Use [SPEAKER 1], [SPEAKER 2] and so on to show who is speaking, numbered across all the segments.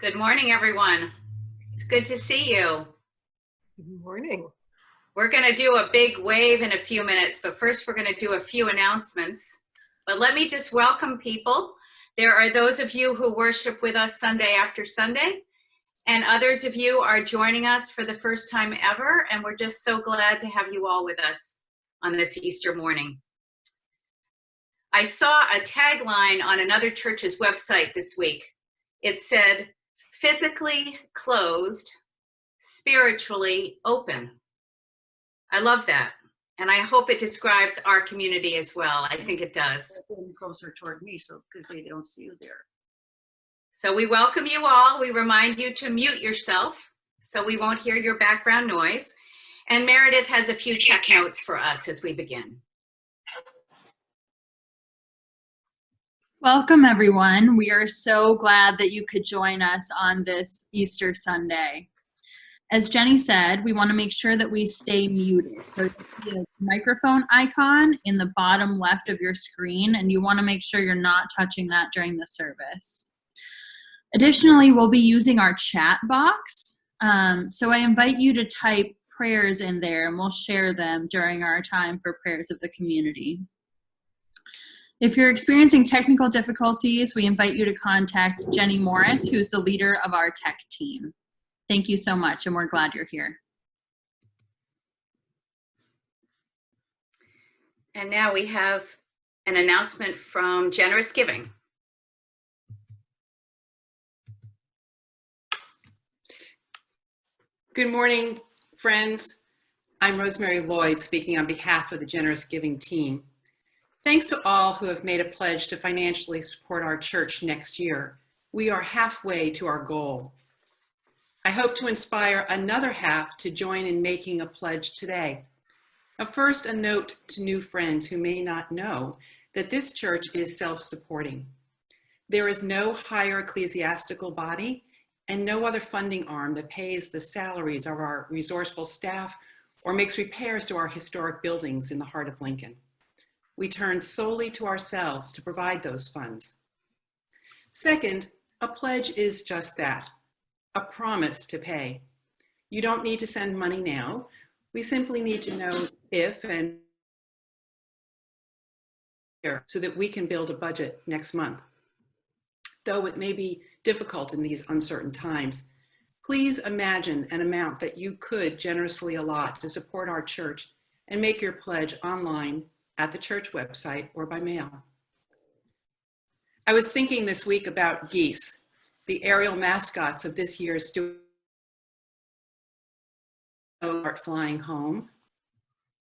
[SPEAKER 1] Good morning, everyone. It's good to see you.
[SPEAKER 2] Good morning.
[SPEAKER 1] We're going to do a big wave in a few minutes, but first we're going to do a few announcements. But let me just welcome people. There are those of you who worship with us Sunday after Sunday, and others of you are joining us for the first time ever, and we're just so glad to have you all with us on this Easter morning. I saw a tagline on another church's website this week. It said, physically closed, spiritually open. I love that. And I hope it describes our community as well. I think it does.
[SPEAKER 3] Closer toward me, so because they don't see you there.
[SPEAKER 1] So we welcome you all. We remind you to mute yourself so we won't hear your background noise. And Meredith has a few check notes for us as we begin.
[SPEAKER 4] Welcome, everyone. We are so glad that you could join us on this Easter Sunday. As Jenny said, we want to make sure that we stay muted. So you see a microphone icon in the bottom left of your screen, and you want to make sure you're not touching that during the service. Additionally, we'll be using our chat box. So I invite you to type prayers in there, and we'll share them during our time for prayers of the community. If you're experiencing technical difficulties, we invite you to contact Jenny Morris, who's the leader of our tech team. Thank you so much, and we're glad you're here.
[SPEAKER 1] And now we have an announcement from Generous Giving.
[SPEAKER 5] Good morning, friends. I'm Rosemary Lloyd, speaking on behalf of the Generous Giving team. Thanks to all who have made a pledge to financially support our church next year. We are halfway to our goal. I hope to inspire another half to join in making a pledge today. First, a note to new friends who may not know that this church is self-supporting. There is no higher ecclesiastical body and no other funding arm that pays the salaries of our resourceful staff or makes repairs to our historic buildings in the heart of Lincoln. We turn solely to ourselves to provide those funds. Second, a pledge is just that, a promise to pay. You don't need to send money now. We simply need to know if and so that we can build a budget next month. Though it may be difficult in these uncertain times, please imagine an amount that you could generously allot to support our church and make your pledge online at the church website or by mail. I was thinking this week about geese, the aerial mascots of this year's start flying home.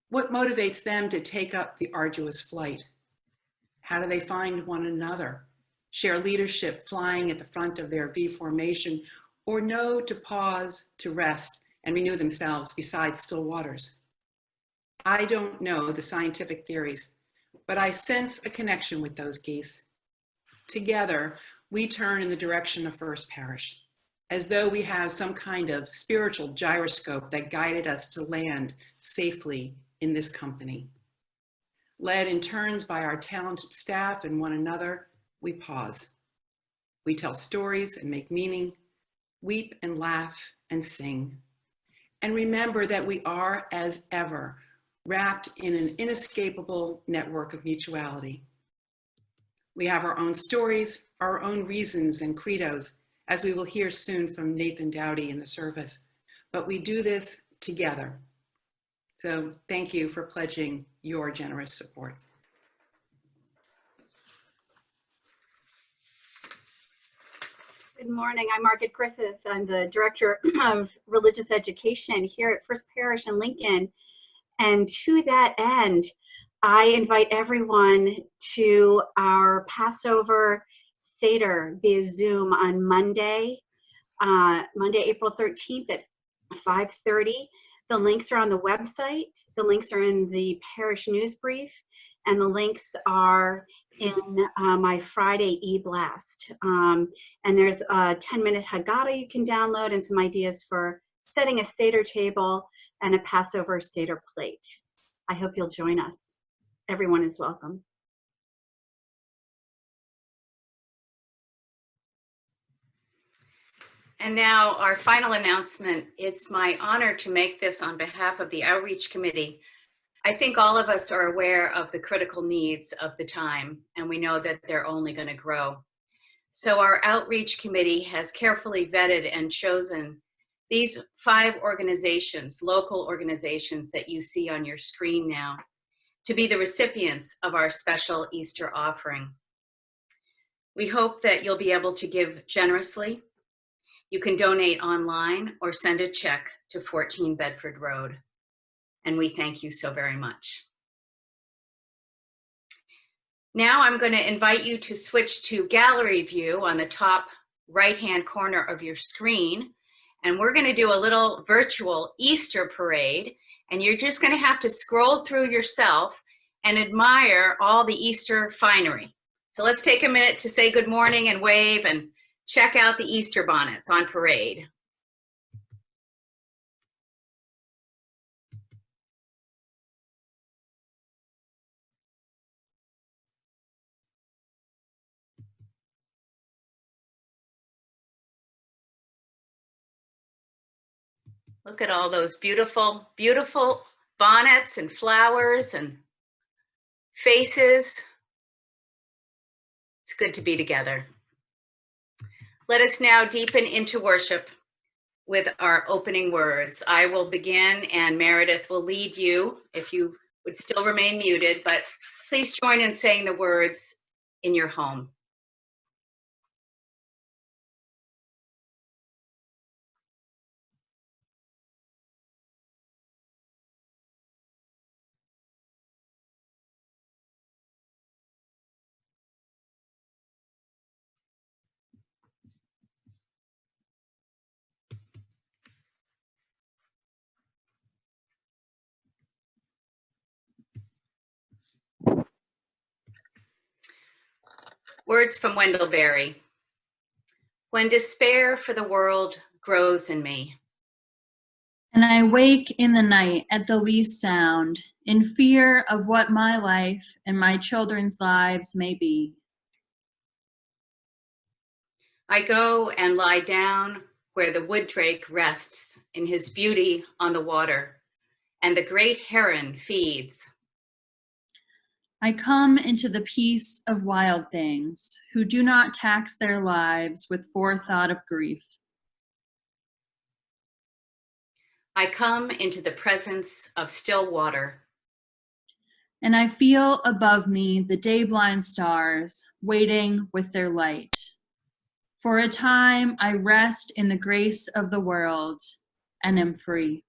[SPEAKER 5] What motivates them to take up the arduous flight? How do they find one another, share leadership flying at the front of their V formation, or know to pause, to rest, and renew themselves beside still waters? I don't know the scientific theories, but I sense a connection with those geese. Together, we turn in the direction of First Parish, as though we have some kind of spiritual gyroscope that guided us to land safely in this company. Led in turns by our talented staff and one another, we pause. We tell stories and make meaning, weep and laugh and sing. And remember that we are, as ever, wrapped in an inescapable network of mutuality. We have our own stories, our own reasons and credos, as we will hear soon from Nathan Dowdy in the service, but we do this together. So thank you for pledging your generous support.
[SPEAKER 6] Good morning, I'm Margaret Griffith. I'm the Director of Religious Education here at First Parish in Lincoln. And to that end, I invite everyone to our Passover Seder via Zoom on Monday, April 13th at 5:30. The links are on the website. The links are in the parish news brief, and the links are in my Friday e-blast. And there's a 10-minute Haggadah you can download and some ideas for setting a Seder table and a Passover Seder plate. I hope you'll join us. Everyone is welcome.
[SPEAKER 1] And now our final announcement. It's my honor to make this on behalf of the Outreach Committee. I think all of us are aware of the critical needs of the time, and we know that they're only going to grow. So our Outreach Committee has carefully vetted and chosen these 5 organizations, local organizations that you see on your screen now, to be the recipients of our special Easter offering. We hope that you'll be able to give generously. You can donate online or send a check to 14 Bedford Road. And we thank you so very much. Now I'm going to invite you to switch to gallery view on the top right-hand corner of your screen. And we're going to do a little virtual Easter parade. And you're just going to have to scroll through yourself and admire all the Easter finery. So let's take a minute to say good morning and wave and check out the Easter bonnets on parade. Look at all those beautiful, beautiful bonnets and flowers and faces. It's good to be together. Let us now deepen into worship with our opening words. I will begin and Meredith will lead you if you would still remain muted, but please join in saying the words in your home. Words from Wendell Berry. When despair for the world grows in me,
[SPEAKER 4] And I wake in the night at the least sound, in fear of what my life and my children's lives may be.
[SPEAKER 1] I go and lie down where the wood drake rests in his beauty on the water, and the great heron feeds.
[SPEAKER 4] I come into the peace of wild things, who do not tax their lives with forethought of grief.
[SPEAKER 1] I come into the presence of still water.
[SPEAKER 4] And I feel above me the day-blind stars waiting with their light. For a time I rest in the grace of the world and am free.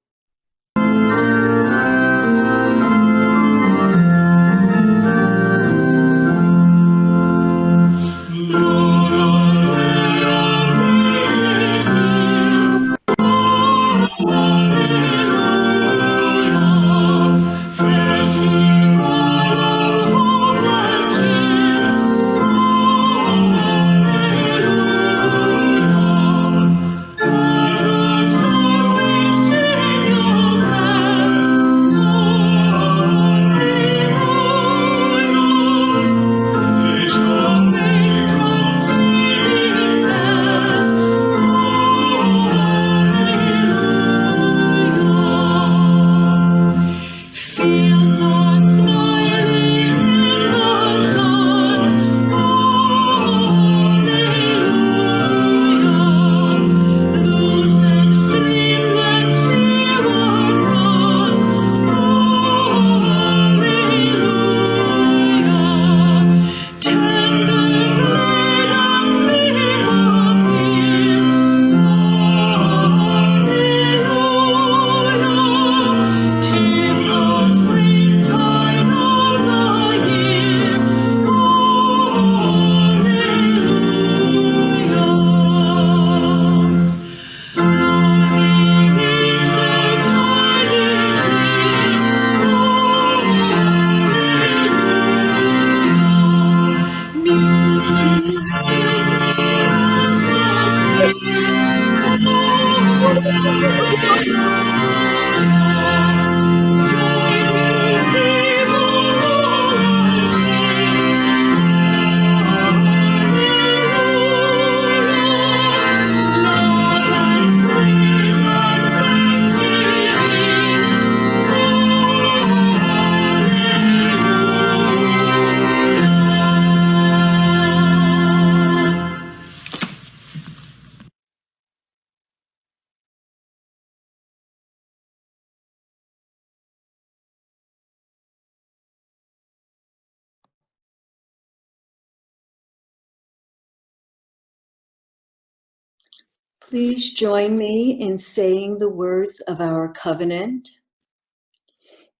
[SPEAKER 7] Please join me in saying the words of our covenant.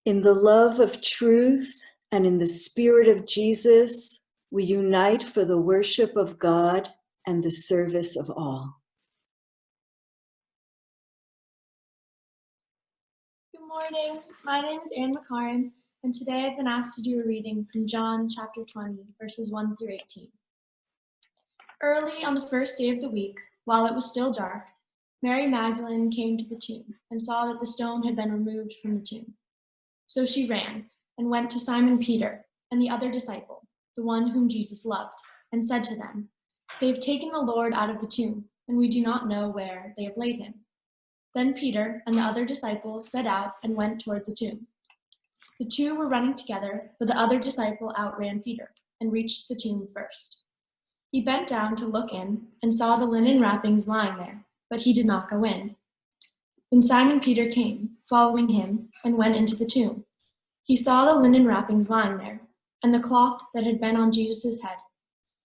[SPEAKER 7] In the love of truth and in the spirit of Jesus, we unite for the worship of God and the service of all.
[SPEAKER 8] Good morning. My name is Anne McLaren, and today I've been asked to do a reading from John chapter 20, verses 1 through 18. Early on the first day of the week, while it was still dark, Mary Magdalene came to the tomb and saw that the stone had been removed from the tomb. So she ran and went to Simon Peter and the other disciple, the one whom Jesus loved, and said to them, "They have taken the Lord out of the tomb, and we do not know where they have laid him." Then Peter and the other disciple set out and went toward the tomb. The two were running together, but the other disciple outran Peter and reached the tomb first. He bent down to look in and saw the linen wrappings lying there, but he did not go in. Then Simon Peter came, following him, and went into the tomb. He saw the linen wrappings lying there, and the cloth that had been on Jesus' head,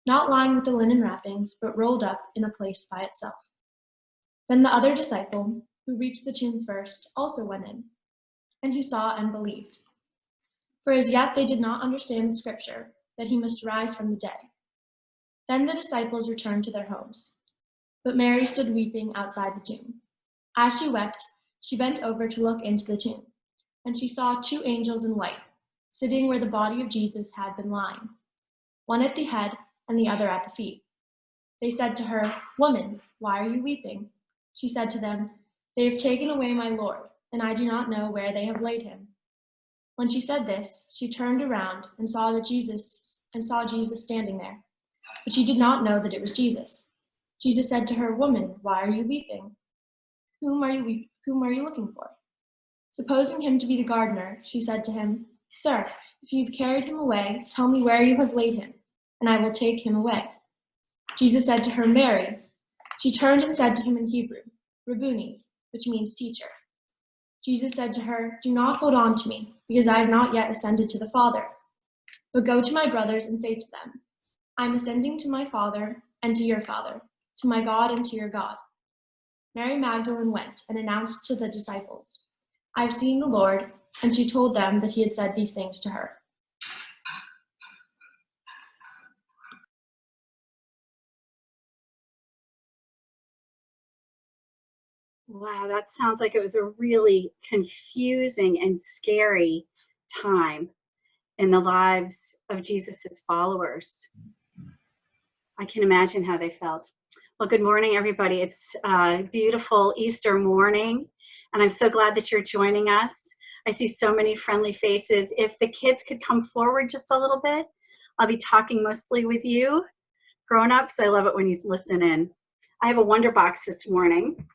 [SPEAKER 8] not lying with the linen wrappings, but rolled up in a place by itself. Then the other disciple, who reached the tomb first, also went in, and he saw and believed. For as yet they did not understand the scripture, that he must rise from the dead. Then the disciples returned to their homes. But Mary stood weeping outside the tomb. As she wept, she bent over to look into the tomb, and she saw two angels in white, sitting where the body of Jesus had been lying, one at the head and the other at the feet. They said to her, "Woman, why are you weeping?" She said to them, "They have taken away my Lord, and I do not know where they have laid him." When she said this, she turned around and saw Jesus standing there, but she did not know that it was Jesus. Jesus said to her, "Woman, why are you weeping? Whom are you looking for?" Supposing him to be the gardener, she said to him, "Sir, if you have carried him away, tell me where you have laid him, and I will take him away." Jesus said to her, "Mary." She turned and said to him in Hebrew, "Rabboni," which means teacher. Jesus said to her, "Do not hold on to me, because I have not yet ascended to the Father. But go to my brothers and say to them, I am ascending to my Father and to your Father, to my God and to your God." Mary Magdalene went and announced to the disciples, "I have seen the Lord," and she told them that he had said these things to her.
[SPEAKER 6] Wow, that sounds like it was a really confusing and scary time in the lives of Jesus's followers. I can imagine how they felt. Well, good morning, everybody. It's a beautiful Easter morning, and I'm so glad that you're joining us. I see so many friendly faces. If the kids could come forward just a little bit, I'll be talking mostly with you. Grown-ups, I love it when you listen in. I have a Wonder Box this morning.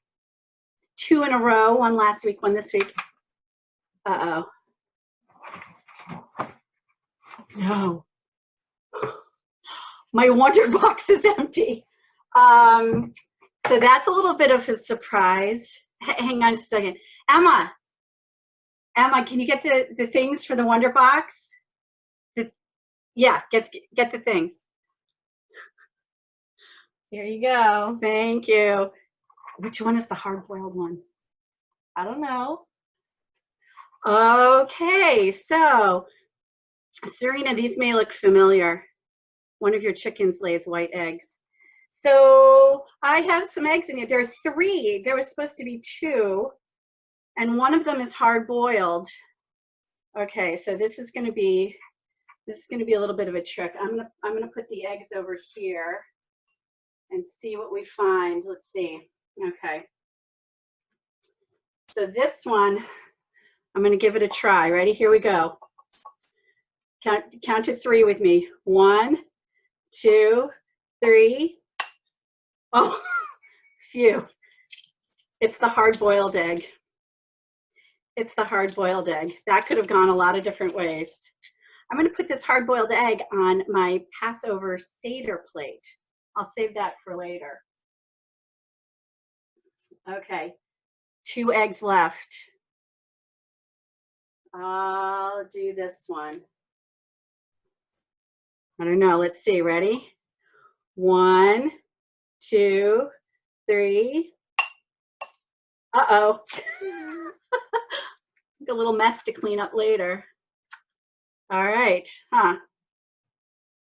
[SPEAKER 6] 2 in a row, one last week, one this week. Uh-oh. No. My Wonder Box is empty. So that's a little bit of a surprise. Hang on a second. Emma, can you get the things for the Wonder Box? Yeah, get the things.
[SPEAKER 2] Here you go.
[SPEAKER 6] Thank you. Which one is the hard-boiled one?
[SPEAKER 2] I don't know.
[SPEAKER 6] Okay, so Serena, these may look familiar. One of your chickens lays white eggs. So I have some eggs in here. There are 3. There was supposed to be 2, and one of them is hard-boiled. Okay, so this is going to be a little bit of a trick. I'm gonna put the eggs over here and see what we find. Let's see. Okay. So this one, I'm gonna give it a try. Ready? Here we go. Count to 3 with me. 1, 2, 3. Oh, phew. It's the hard-boiled egg. It's the hard-boiled egg. That could have gone a lot of different ways. I'm going to put this hard-boiled egg on my Passover Seder plate. I'll save that for later. Okay, 2 eggs left. I'll do this one. I don't know. Let's see. Ready? 1, 2, 3. Uh-oh. A little mess to clean up later. All right,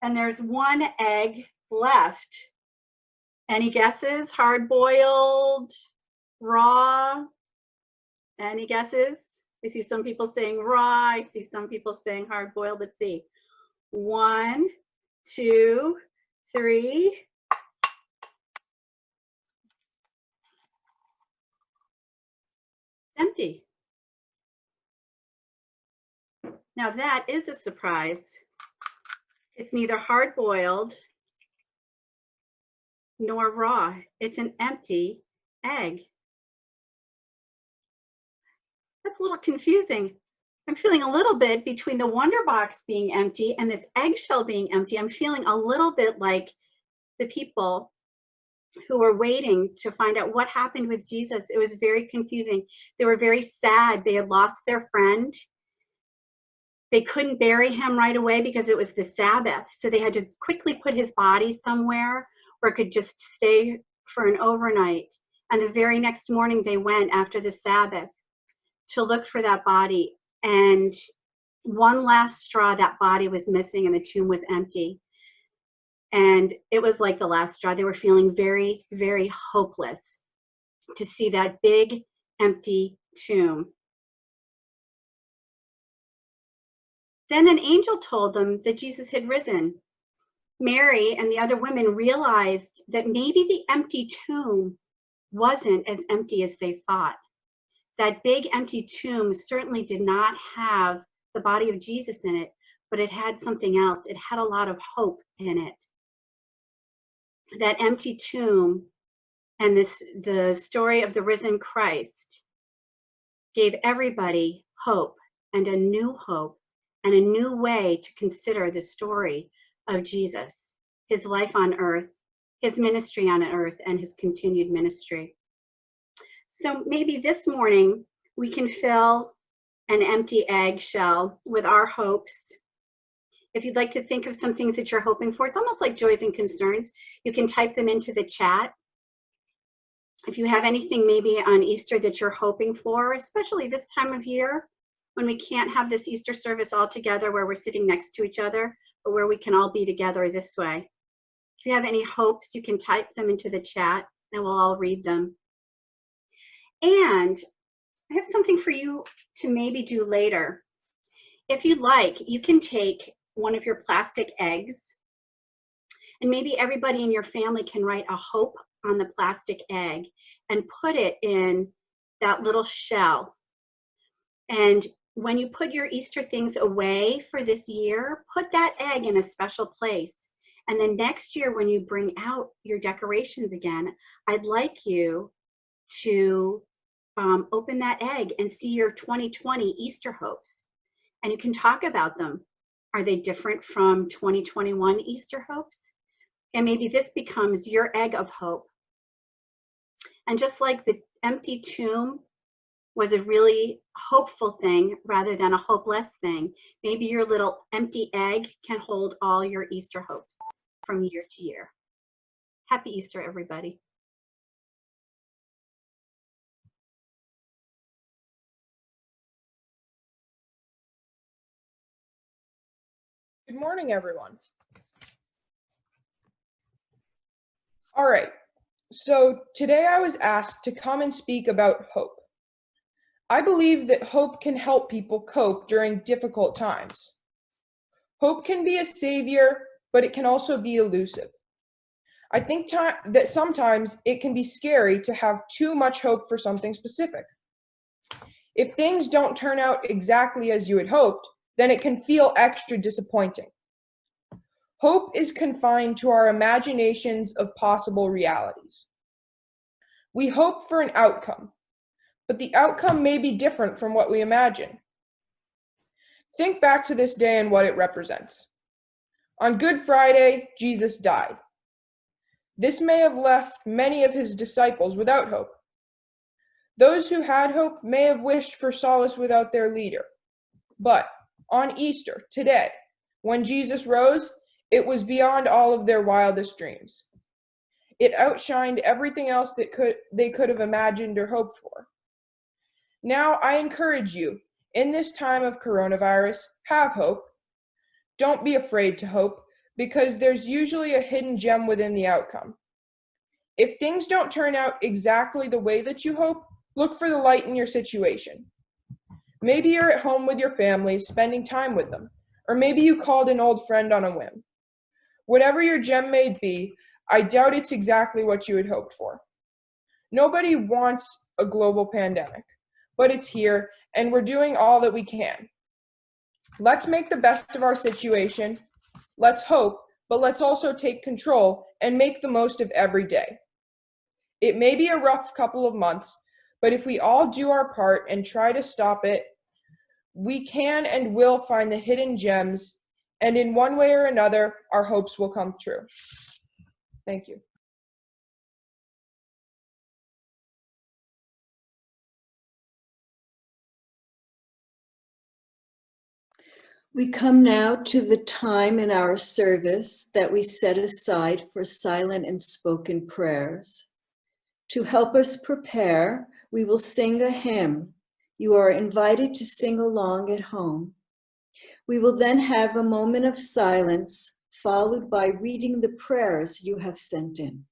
[SPEAKER 6] and there's 1 egg left. Any guesses? Hard-boiled, raw? Any guesses? I see some people saying raw. I see some people saying hard-boiled. Let's see. 1, 2, 3. Empty. Now that is a surprise. It's neither hard-boiled nor raw. It's an empty egg. That's a little confusing. I'm feeling a little bit between the Wonder Box being empty and this eggshell being empty. I'm feeling a little bit like the people who were waiting to find out what happened with Jesus. It was very confusing. They were very sad. They had lost their friend. They couldn't bury him right away because it was the Sabbath. So they had to quickly put his body somewhere where it could just stay for an overnight. And the very next morning they went after the Sabbath to look for that body. And one last straw, that body was missing and the tomb was empty. And it was like the last straw. They were feeling very, very hopeless to see that big, empty tomb. Then an angel told them that Jesus had risen. Mary and the other women realized that maybe the empty tomb wasn't as empty as they thought. That big empty tomb certainly did not have the body of Jesus in it, but it had something else. It had a lot of hope in it. That empty tomb and the story of the risen Christ gave everybody hope and a new hope and a new way to consider the story of Jesus, his life on earth, his ministry on earth, and his continued ministry. So maybe this morning we can fill an empty eggshell with our hopes. If you'd like to think of some things that you're hoping for, it's almost like joys and concerns. You can type them into the chat. If you have anything maybe on Easter that you're hoping for, especially this time of year, when we can't have this Easter service all together where we're sitting next to each other, but where we can all be together this way. If you have any hopes, you can type them into the chat and we'll all read them. And I have something for you to maybe do later. If you'd like, you can take one of your plastic eggs and maybe everybody in your family can write a hope on the plastic egg and put it in that little shell. And when you put your Easter things away for this year, put that egg in a special place. And then next year, when you bring out your decorations again, I'd like you to open that egg and see your 2020 Easter hopes. And you can talk about them. Are they different from 2021 Easter hopes? And maybe this becomes your egg of hope. And just like the empty tomb was a really hopeful thing rather than a hopeless thing, maybe your little empty egg can hold all your Easter hopes from year to year. Happy Easter, everybody.
[SPEAKER 9] Good morning, everyone. All right, so today I was asked to come and speak about hope. I believe that hope can help people cope during difficult times. Hope can be a savior, but it can also be elusive. I think that sometimes it can be scary to have too much hope for something specific. If things don't turn out exactly as you had hoped, then it can feel extra disappointing. Hope is confined to our imaginations of possible realities. We hope for an outcome, but the outcome may be different from what we imagine. Think back to this day and what it represents. On Good Friday, Jesus died. This may have left many of his disciples without hope. Those who had hope may have wished for solace without their leader. But on Easter, today, when Jesus rose, it was beyond all of their wildest dreams. It outshined everything else that they could have imagined or hoped for. Now I encourage you, in this time of coronavirus, have hope. Don't be afraid to hope, because there's usually a hidden gem within the outcome. If things don't turn out exactly the way that you hope, look for the light in your situation. Maybe you're at home with your family, spending time with them, or maybe you called an old friend on a whim. Whatever your gem may be, I doubt it's exactly what you had hoped for. Nobody wants a global pandemic, but it's here, and we're doing all that we can. Let's make the best of our situation. Let's hope, but let's also take control and make the most of every day. It may be a rough couple of months, but if we all do our part and try to stop it, we can and will find the hidden gems, and in one way or another, our hopes will come true. Thank you.
[SPEAKER 7] We come now to the time in our service that we set aside for silent and spoken prayers. To help us prepare, we will sing a hymn. You are invited to sing along at home. We will then have a moment of silence, followed by reading the prayers you have sent in.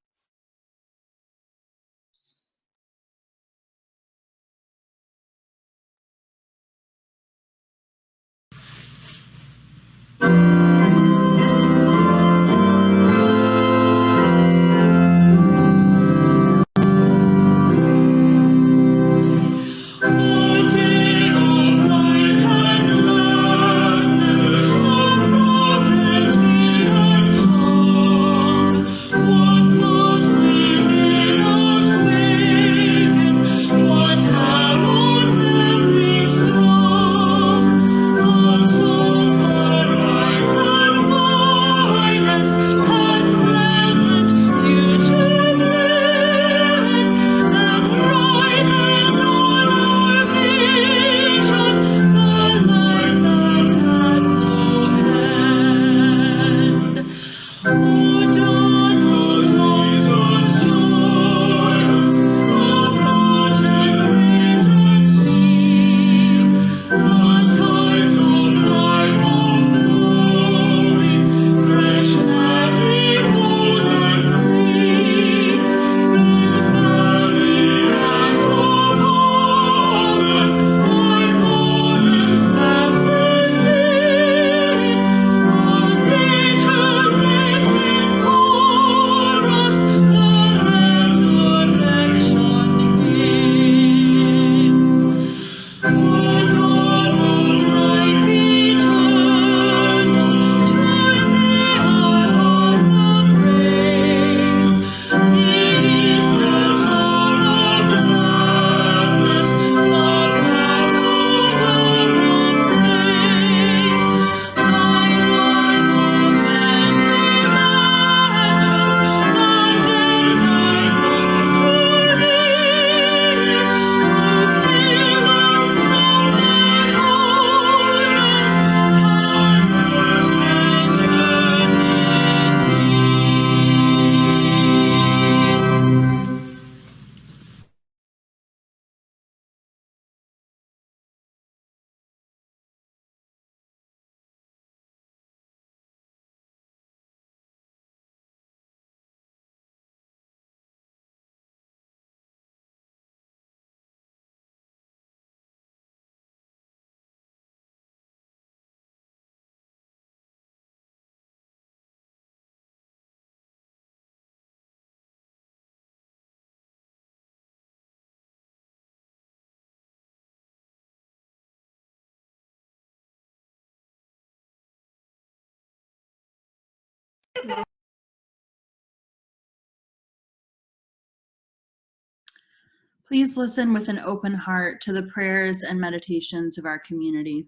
[SPEAKER 4] Please listen with an open heart to the prayers and meditations of our community.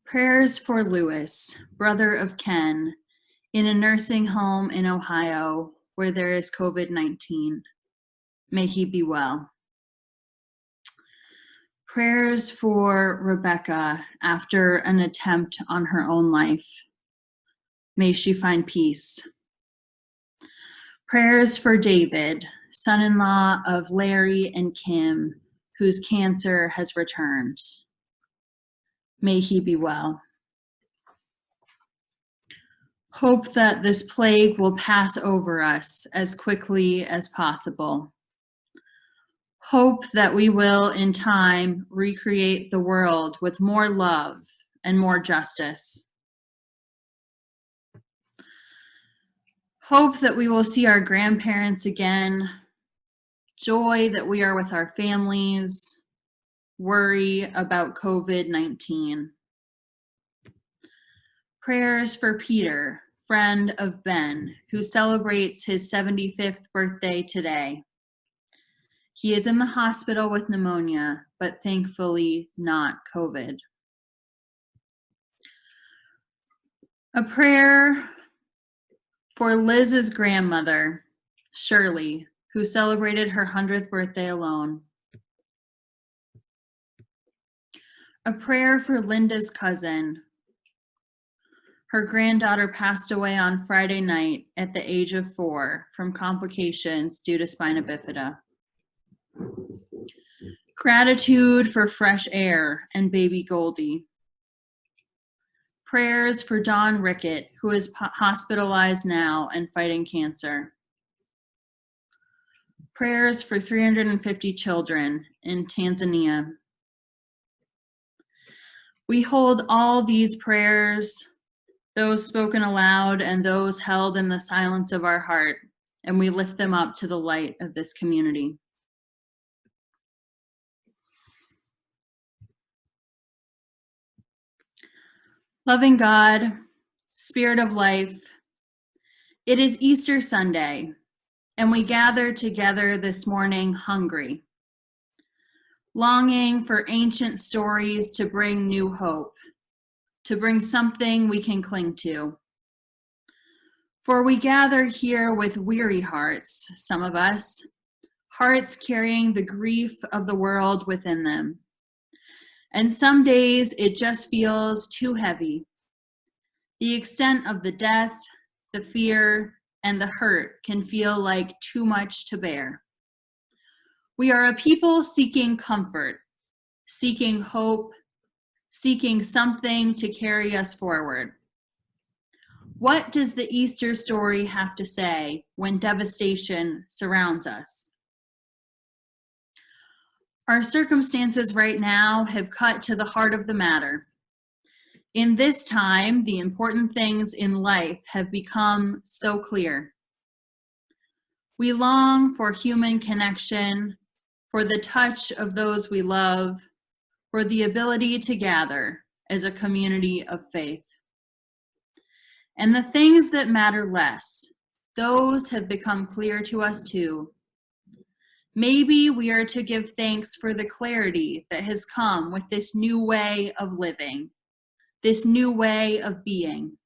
[SPEAKER 4] Prayers for Lewis, brother of Ken, in a nursing home in Ohio where there is COVID-19. May he be well. Prayers for Rebecca after an attempt on her own life. May she find peace. Prayers for David, son-in-law of Larry and Kim, whose cancer has returned. May he be well. Hope that this plague will pass over us as quickly as possible. Hope that we will, in time, recreate the world with more love and more justice. Hope that we will see our grandparents again. Joy that we are with our families. Worry about COVID-19. Prayers for Peter, friend of Ben, who celebrates his 75th birthday today. He is in the hospital with pneumonia, but thankfully not COVID. A prayer for Liz's grandmother, Shirley, who celebrated her 100th birthday alone. A prayer for Linda's cousin. Her granddaughter passed away on Friday night at the age of 4 from complications due to spina bifida. Gratitude for fresh air and baby Goldie. Prayers for Don Rickett, who is hospitalized now and fighting cancer. Prayers for 350 children in Tanzania. We hold all these prayers, those spoken aloud and those held in the silence of our heart, and we lift them up to the light of this community. Loving God, Spirit of life, it is Easter Sunday, and we gather together this morning hungry, longing for ancient stories to bring new hope, to bring something we can cling to. For we gather here with weary hearts, some of us, hearts carrying the grief of the world within them. And some days it just feels too heavy. The extent of the death, the fear, and the hurt can feel like too much to bear. We are a people seeking comfort, seeking hope, seeking something to carry us forward. What does the Easter story have to say when devastation surrounds us? Our circumstances right now have cut to the heart of the matter. In this time, the important things in life have become so clear. We long for human connection, for the touch of those we love, for the ability to gather as a community of faith. And the things that matter less, those have become clear to us too. Maybe we are to give thanks for the clarity that has come with this new way of living, this new way of being.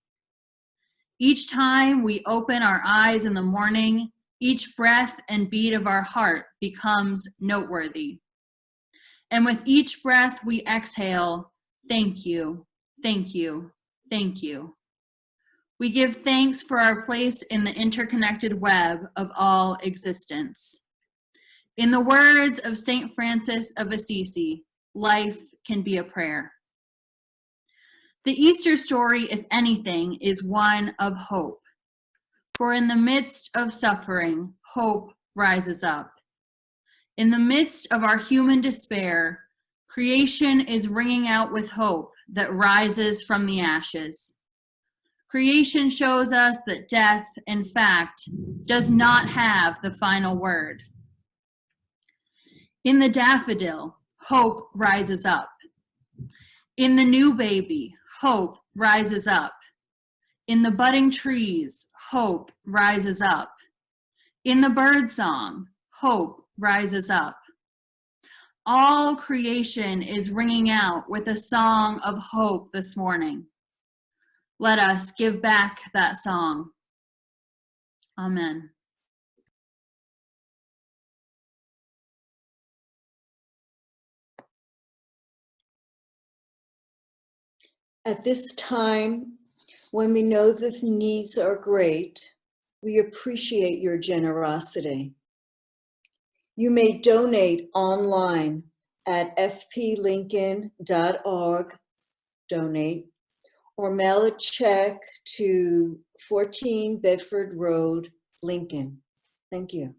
[SPEAKER 4] Each time we open our eyes in the morning, each breath and beat of our heart becomes noteworthy. And with each breath we exhale, thank you, thank you, thank you. We give thanks for our place in the interconnected web of all existence. In the words of St. Francis of Assisi, life can be a prayer. The Easter story, if anything, is one of hope. For in the midst of suffering, hope rises up. In the midst of our human despair, creation is ringing out with hope that rises from the ashes. Creation shows us that death, in fact, does not have the final word. In the daffodil, hope rises up. In the new baby, hope rises up. In the budding trees, hope rises up. In the birdsong, hope rises up. All creation is ringing out with a song of hope this morning. Let us give back that song. Amen.
[SPEAKER 7] At this time, when we know that the needs are great, We appreciate your generosity. You may donate online at fplincoln.org, donate, or mail a check to 14 Bedford Road, Lincoln. Thank you.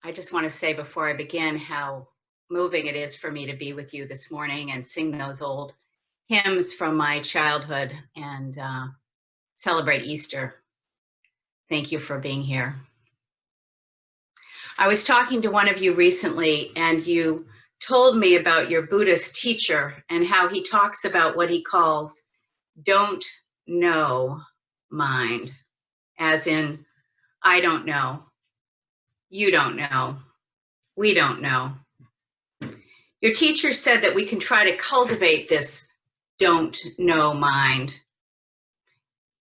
[SPEAKER 1] I just want to say before I begin how moving it is for me to be with you this morning and sing those old hymns from my childhood and celebrate Easter. Thank you for being here. I was talking to one of you recently, and you told me about your Buddhist teacher and how he talks about what he calls don't know mind, as in, I don't know, you don't know, we don't know. Your teacher said that we can try to cultivate this don't know mind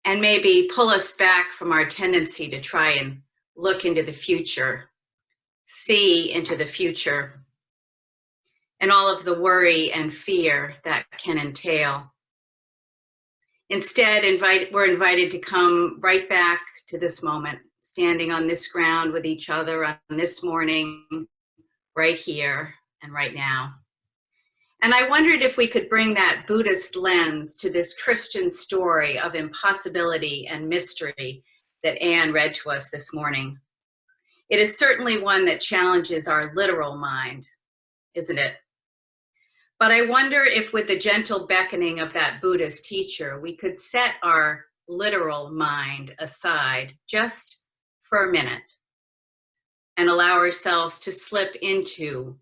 [SPEAKER 1] and maybe pull us back from our tendency to try and look into the future, see into the future, and all of the worry and fear that can entail. Instead, we're invited to come right back to this moment, standing on this ground with each other on this morning, right here and right now. And I wondered if we could bring that Buddhist lens to this Christian story of impossibility and mystery that Anne read to us this morning. It is certainly one that challenges our literal mind, isn't it? But I wonder if with the gentle beckoning of that Buddhist teacher, we could set our literal mind aside just for a minute and allow ourselves to slip into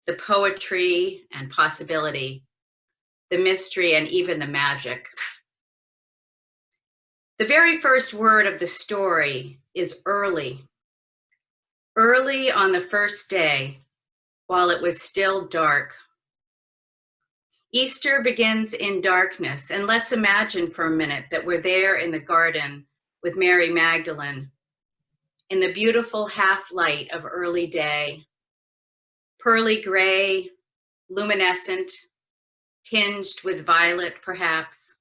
[SPEAKER 1] the poetry and possibility, the mystery, and even the magic. The very first word of the story is early. Early on the first day, while it was still dark. Easter begins in darkness, and let's imagine for a minute that we're there in the garden with Mary Magdalene in the beautiful half light of early day, pearly gray, luminescent, tinged with violet perhaps.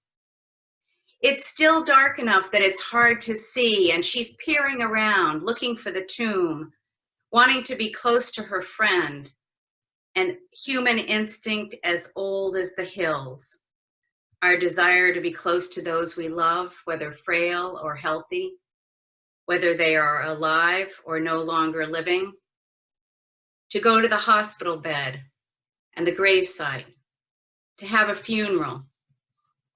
[SPEAKER 1] It's still dark enough that it's hard to see, and she's peering around, looking for the tomb, wanting to be close to her friend, an human instinct as old as the hills, our desire to be close to those we love, whether frail or healthy, whether they are alive or no longer living, to go to the hospital bed and the gravesite, to have a funeral,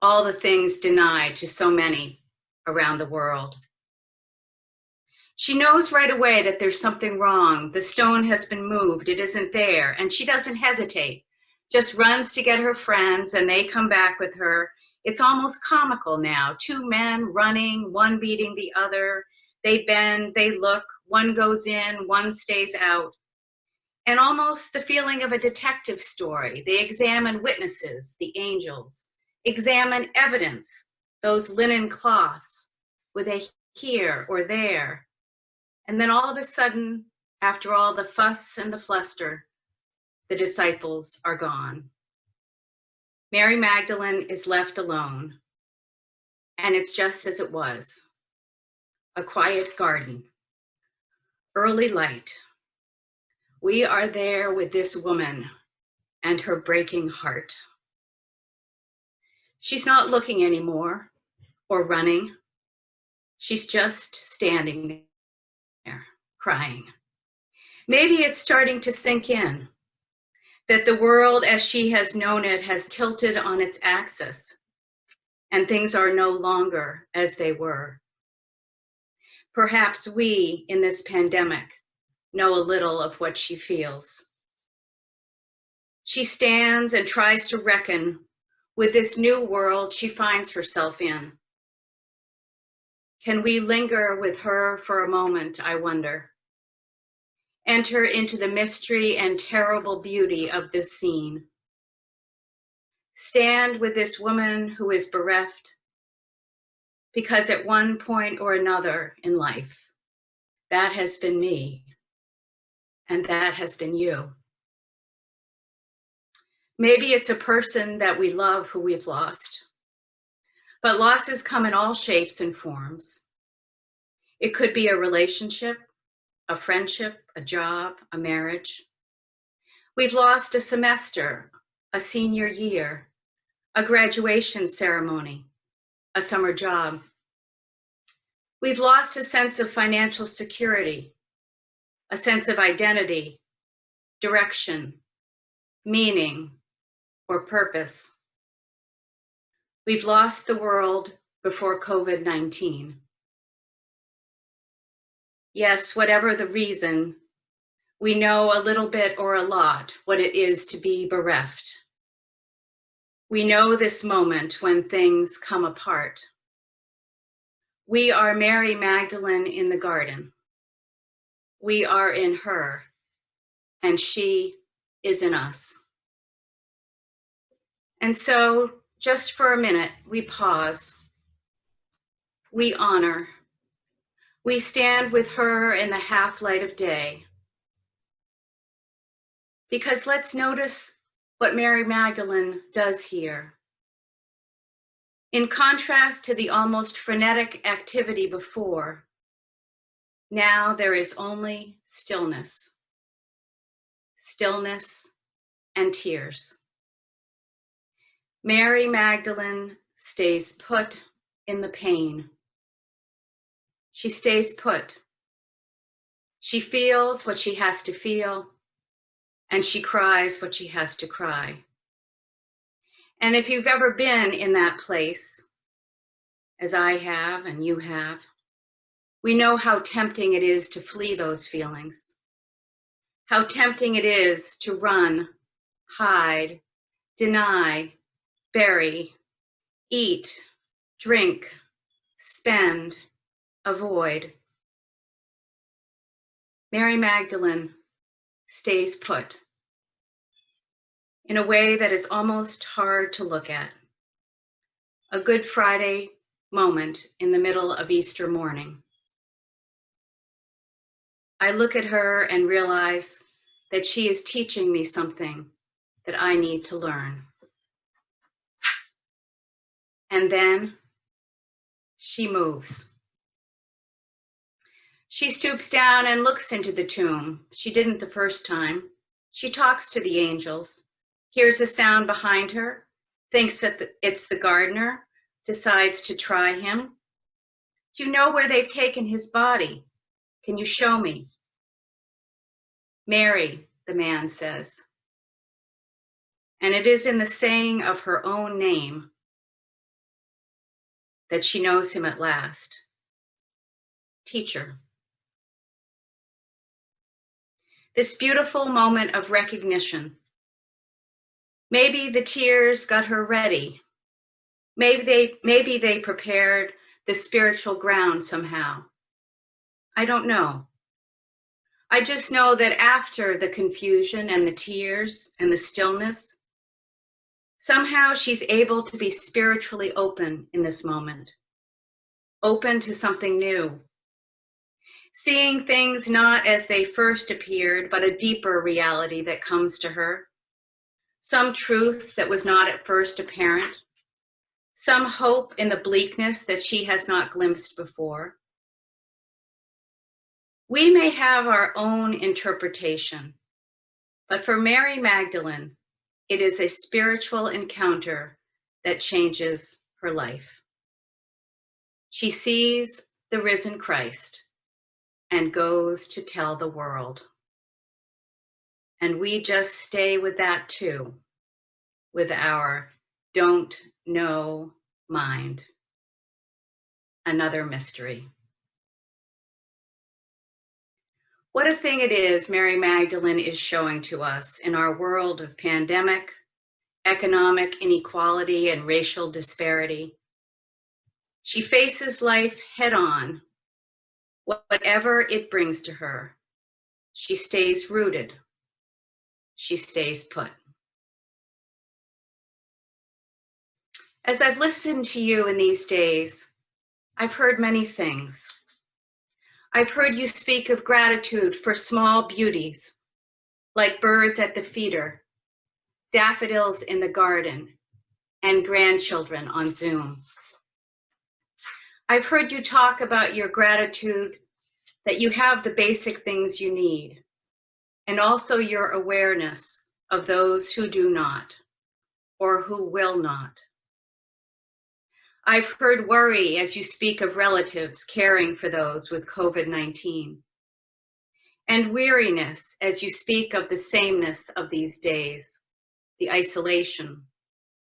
[SPEAKER 1] all the things denied to so many around the world. She knows right away that there's something wrong. The stone has been moved, it isn't there, and she doesn't hesitate, just runs to get her friends and they come back with her. It's almost comical now, two men running, one beating the other. They bend, they look, one goes in, one stays out. And almost the feeling of a detective story. They examine witnesses, the angels, examine evidence, those linen cloths, were they here or there? And then all of a sudden, after all the fuss and the fluster, the disciples are gone. Mary Magdalene is left alone, and it's just as it was. A quiet garden, early light. We are there with this woman and her breaking heart. She's not looking anymore or running. She's just standing there, crying. Maybe it's starting to sink in that the world as she has known it has tilted on its axis and things are no longer as they were. Perhaps we in this pandemic know a little of what she feels. She stands and tries to reckon with this new world she finds herself in. Can we linger with her for a moment, I wonder? Enter into the mystery and terrible beauty of this scene. Stand with this woman who is bereft, because at one point or another in life, that has been me, and that has been you. Maybe it's a person that we love who we've lost, but losses come in all shapes and forms. It could be a relationship, a friendship, a job, a marriage. We've lost a semester, a senior year, a graduation ceremony, a summer job. We've lost a sense of financial security, a sense of identity, direction, meaning, or purpose. We've lost the world before COVID-19. Yes, whatever the reason, we know a little bit or a lot what it is to be bereft. We know this moment when things come apart. We are Mary Magdalene in the garden. We are in her, and she is in us. And so, just for a minute, we pause. We honor. We stand with her in the half light of day. Because let's notice what Mary Magdalene does here. In contrast to the almost frenetic activity before, now there is only stillness. Stillness and tears. Mary Magdalene stays put in the pain. She stays put. She feels what she has to feel, and she cries what she has to cry. And if you've ever been in that place, as I have and you have, we know how tempting it is to flee those feelings. How tempting it is to run, hide, deny, bury, eat, drink, spend, avoid. Mary Magdalene stays put in a way that is almost hard to look at. A Good Friday moment in the middle of Easter morning. I look at her and realize that she is teaching me something that I need to learn. And then she moves. She stoops down and looks into the tomb. She didn't the first time. She talks to the angels, hears a sound behind her, thinks that it's the gardener, decides to try him. You know where they've taken his body. Can you show me? Mary, the man says. And it is in the saying of her own name that she knows him at last. Teacher. This beautiful moment of recognition. Maybe the tears got her ready. Maybe they prepared the spiritual ground somehow. I don't know. I just know that after the confusion and the tears and the stillness, somehow she's able to be spiritually open in this moment, open to something new, seeing things not as they first appeared, but a deeper reality that comes to her, some truth that was not at first apparent, some hope in the bleakness that she has not glimpsed before. We may have our own interpretation, but for Mary Magdalene, it is a spiritual encounter that changes her life. She sees the risen Christ and goes to tell the world. And we just stay with that too, with our don't know mind. Another mystery. What a thing it is Mary Magdalene is showing to us in our world of pandemic, economic inequality, and racial disparity. She faces life head on, whatever it brings to her. She stays rooted. She stays put. As I've listened to you in these days, I've heard many things. I've heard you speak of gratitude for small beauties, like birds at the feeder, daffodils in the garden, and grandchildren on Zoom. I've heard you talk about your gratitude that you have the basic things you need, and also your awareness of those who do not or who will not. I've heard worry as you speak of relatives caring for those with COVID-19, and weariness as you speak of the sameness of these days, the isolation,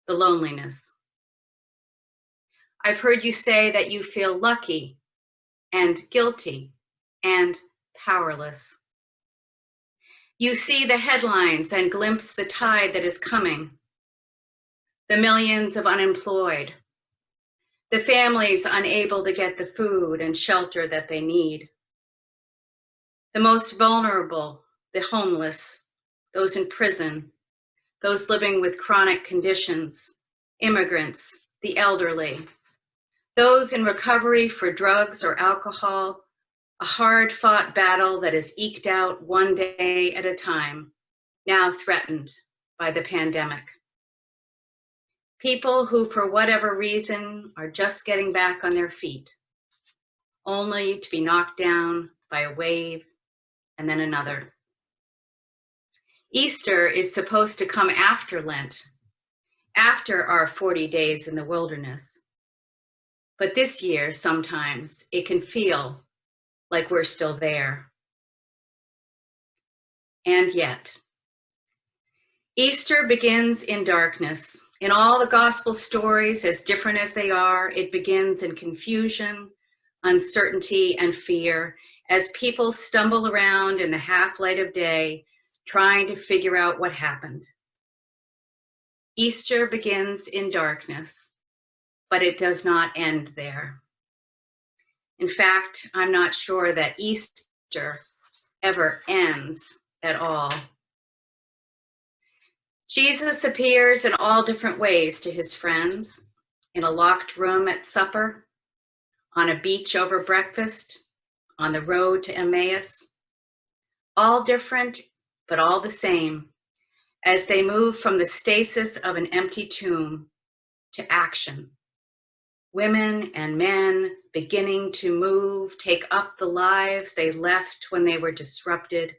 [SPEAKER 1] the loneliness. I've heard you say that you feel lucky and guilty and powerless. You see the headlines and glimpse the tide that is coming, the millions of unemployed, the families unable to get the food and shelter that they need, the most vulnerable, the homeless, those in prison, those living with chronic conditions, immigrants, the elderly, those in recovery for drugs or alcohol, a hard-fought battle that is eked out one day at a time, now threatened by the pandemic. People who, for whatever reason, are just getting back on their feet, only to be knocked down by a wave and then another. Easter is supposed to come after Lent, after our 40 days in the wilderness. But this year, sometimes, it can feel like we're still there. And yet, Easter begins in darkness. In all the gospel stories, as different as they are, it begins in confusion, uncertainty, and fear as people stumble around in the half light of day, trying to figure out what happened. Easter begins in darkness, but it does not end there. In fact, I'm not sure that Easter ever ends at all. Jesus appears in all different ways to his friends, in a locked room at supper, on a beach over breakfast, on the road to Emmaus. All different, but all the same, as they move from the stasis of an empty tomb to action. Women and men beginning to move, take up the lives they left when they were disrupted.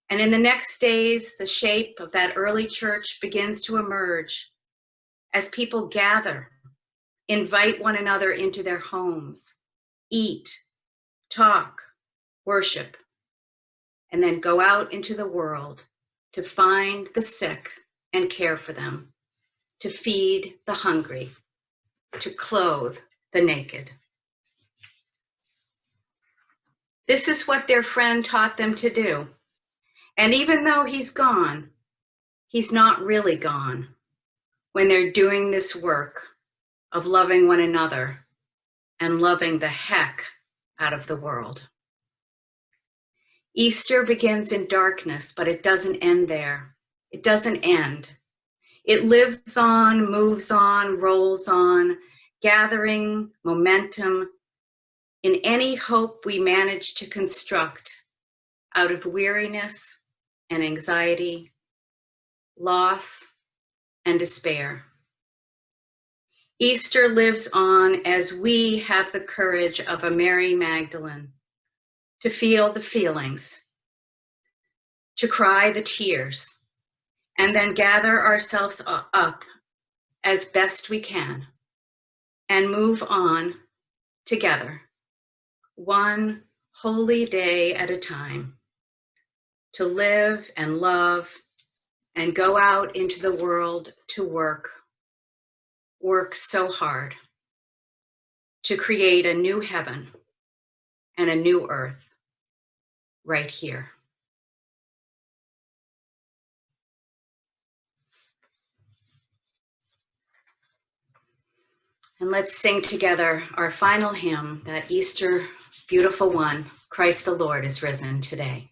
[SPEAKER 1] And in the next days, the shape of that early church begins to emerge as people gather, invite one another into their homes, eat, talk, worship, and then go out into the world to find the sick and care for them, to feed the hungry, to clothe the naked. This is what their friend taught them to do. And even though he's gone, he's not really gone when they're doing this work of loving one another and loving the heck out of the world. Easter begins in darkness, but it doesn't end there. It doesn't end. It lives on, moves on, rolls on, gathering momentum in any hope we manage to construct out of weariness and anxiety, loss, and despair. Easter lives on as we have the courage of a Mary Magdalene to feel the feelings, to cry the tears, and then gather ourselves up as best we can and move on together, one holy day at a time, to live and love and go out into the world to work so hard to create a new heaven and a new earth right here. And let's sing together our final hymn, that Easter beautiful one, Christ the Lord is risen today.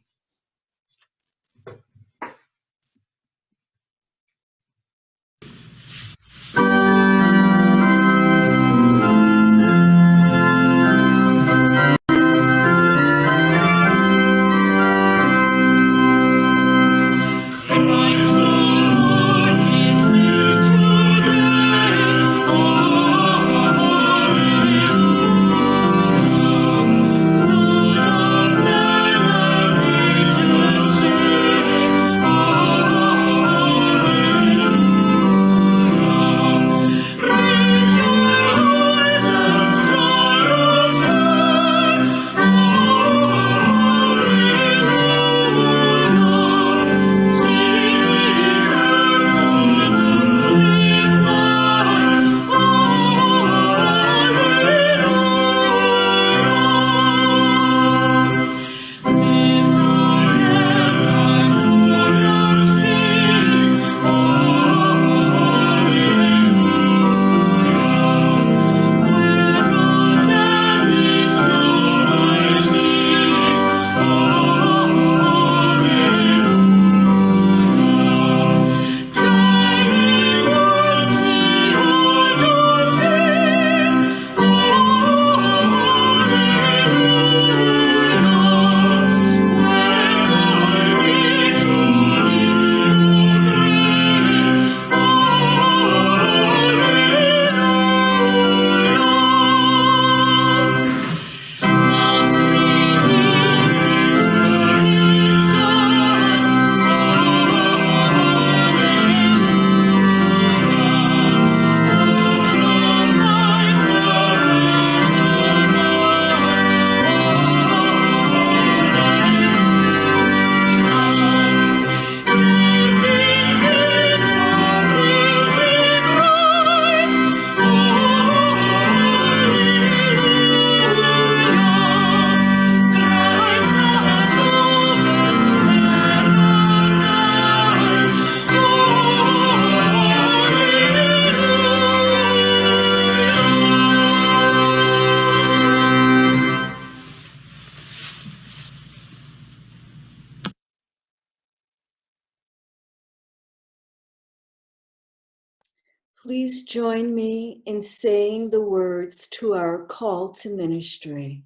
[SPEAKER 7] Please join me in saying the words to our call to ministry.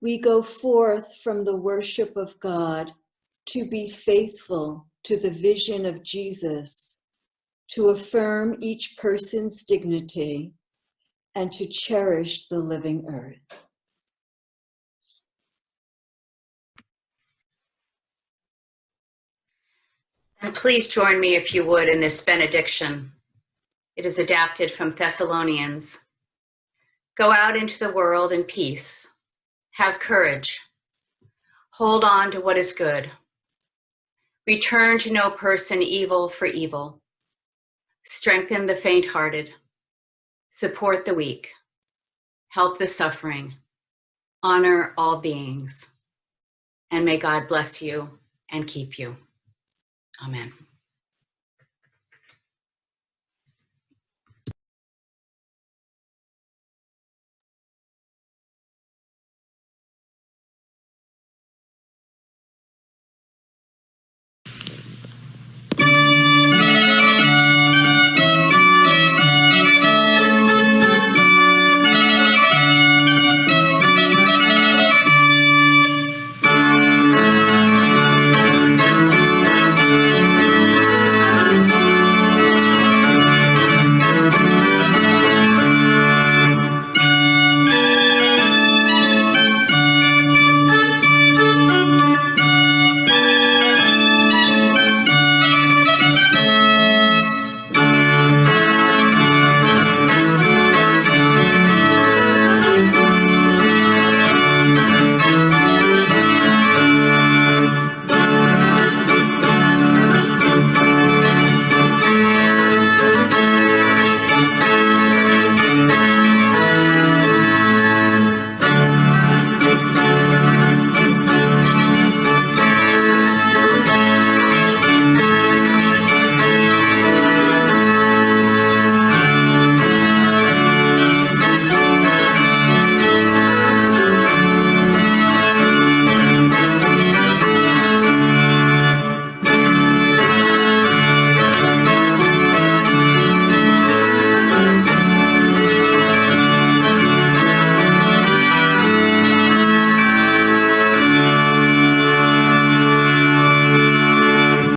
[SPEAKER 7] We go forth from the worship of God to be faithful to the vision of Jesus, to affirm each person's dignity, and to cherish the living earth.
[SPEAKER 1] And please join me, if you would, in this benediction. It is adapted from Thessalonians. Go out into the world in peace. Have courage. Hold on to what is good. Return to no person evil for evil. Strengthen the faint-hearted. Support the weak. Help the suffering. Honor all beings. And may God bless you and keep you. Amen.